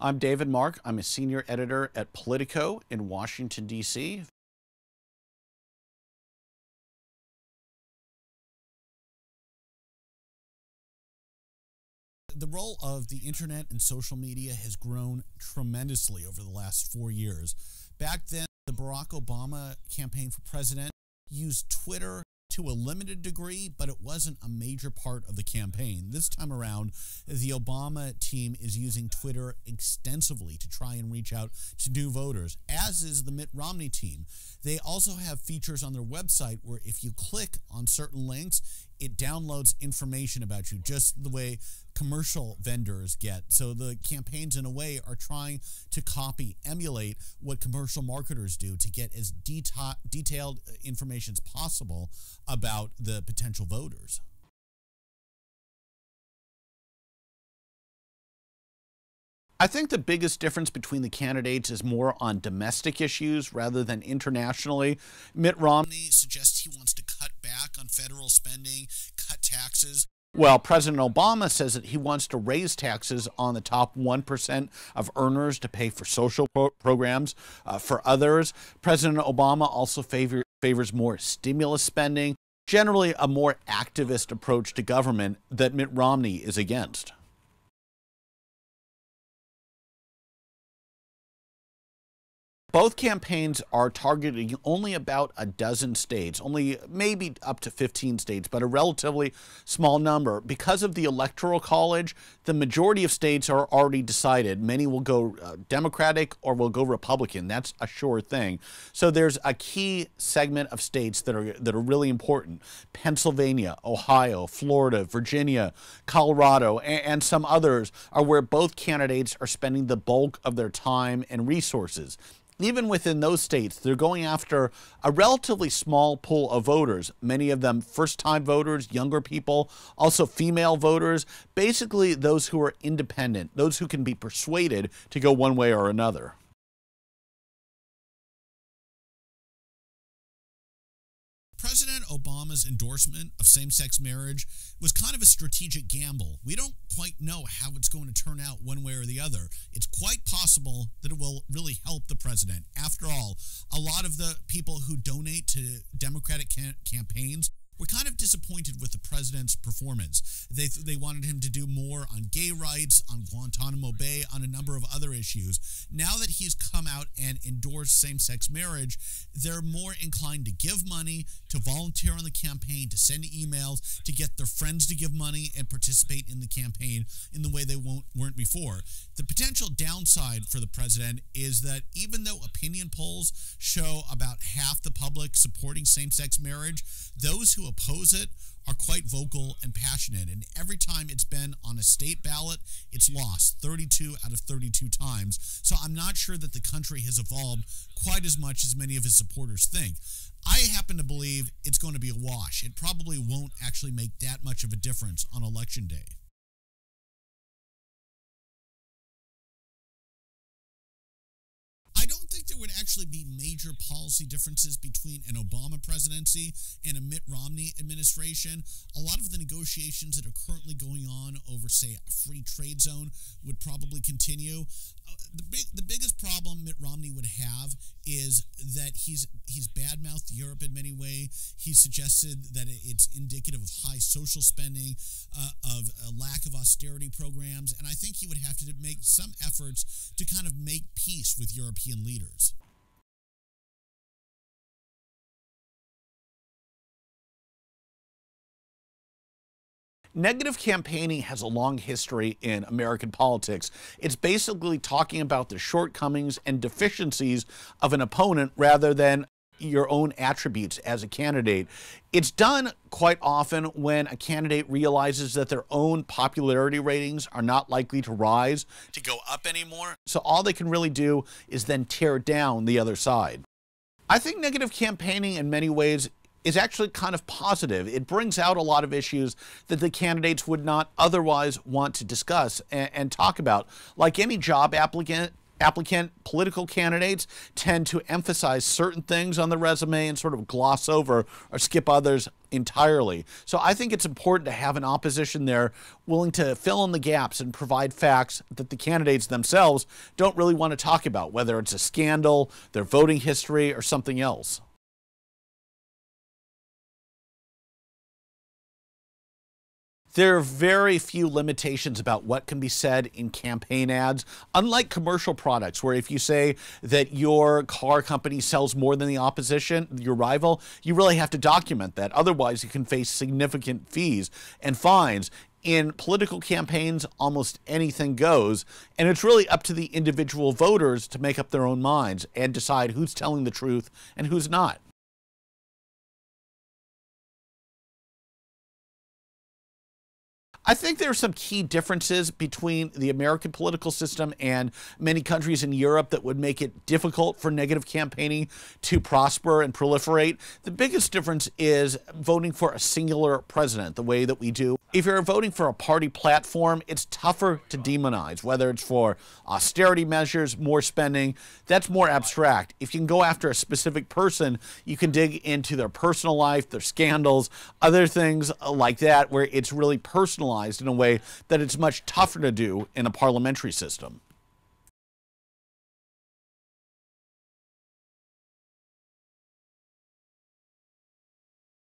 I'm David Mark. I'm a senior editor at Politico in Washington, D.C. The role of the internet and social media has grown tremendously over the last 4 years. Back then, the Barack Obama campaign for president used Twitter to a limited degree, but it wasn't a major part of the campaign. This time around, the Obama team is using Twitter extensively to try and reach out to new voters, as is the Mitt Romney team. They also have features on their website where if you click on certain links, it downloads information about you, just the way commercial vendors get. So the campaigns, in a way, are trying to emulate what commercial marketers do to get as detailed information as possible about the potential voters. I think the biggest difference between the candidates is more on domestic issues rather than internationally. Mitt Romney suggests he wants to cut back on federal spending, cut taxes. Well, President Obama says that he wants to raise taxes on the top 1% of earners to pay for social programs for others. President Obama also favors more stimulus spending, generally a more activist approach to government that Mitt Romney is against. Both campaigns are targeting only about a dozen states, only maybe up to 15 states, but a relatively small number. Because of the Electoral College, the majority of states are already decided. Many will go Democratic or will go Republican. That's a sure thing. So there's a key segment of states that are really important. Pennsylvania, Ohio, Florida, Virginia, Colorado, and some others are where both candidates are spending the bulk of their time and resources. Even within those states, they're going after a relatively small pool of voters, many of them first-time voters, younger people, also female voters, basically those who are independent, those who can be persuaded to go one way or another. President Obama's endorsement of same-sex marriage was kind of a strategic gamble. We don't quite know how it's going to turn out one way or the other. It's quite possible that it will really help the president. After all, a lot of the people who donate to Democratic campaigns were kind of disappointed with the president's performance. They wanted him to do more on gay rights, on Guantanamo Bay, on a number of other issues. Now that he's come out and endorsed same-sex marriage, they're more inclined to give money, to volunteer on the campaign, to send emails, to get their friends to give money and participate in the campaign in the way they weren't before. The potential downside for the president is that even though opinion polls show about half the public supporting same-sex marriage, those who oppose it are quite vocal and passionate, and every time it's been on a state ballot, it's lost 32 out of 32 times. So I'm not sure that the country has evolved quite as much as many of his supporters think. I happen to believe it's going to be a wash. It probably won't actually make that much of a difference on Election Day. I don't think there would actually be major policy differences between an Obama presidency and a Mitt Romney administration. A lot of the negotiations that are currently going on over, say, a free trade zone would probably continue. The biggest problem Mitt Romney would have is that he's badmouthed Europe in many ways. He suggested that it's indicative of high social spending, of a lack of austerity programs, and I think he would have to make some efforts to kind of make peace with European leaders. Negative campaigning has a long history in American politics. It's basically talking about the shortcomings and deficiencies of an opponent rather than your own attributes as a candidate. It's done quite often when a candidate realizes that their own popularity ratings are not likely to rise, to go up anymore. So all they can really do is then tear down the other side. I think negative campaigning in many ways is actually kind of positive. It brings out a lot of issues that the candidates would not otherwise want to discuss and talk about. Like any job applicant, political candidates tend to emphasize certain things on the resume and sort of gloss over or skip others entirely. So I think it's important to have an opposition there willing to fill in the gaps and provide facts that the candidates themselves don't really want to talk about, whether it's a scandal, their voting history, or something else. There are very few limitations about what can be said in campaign ads, unlike commercial products, where if you say that your car company sells more than the opposition, your rival, you really have to document that. Otherwise, you can face significant fees and fines. In political campaigns, almost anything goes, and it's really up to the individual voters to make up their own minds and decide who's telling the truth and who's not. I think there are some key differences between the American political system and many countries in Europe that would make it difficult for negative campaigning to prosper and proliferate. The biggest difference is voting for a singular president, the way that we do. If you're voting for a party platform, it's tougher to demonize, whether it's for austerity measures, more spending. That's more abstract. If you can go after a specific person, you can dig into their personal life, their scandals, other things like that, where it's really personalized in a way that it's much tougher to do in a parliamentary system.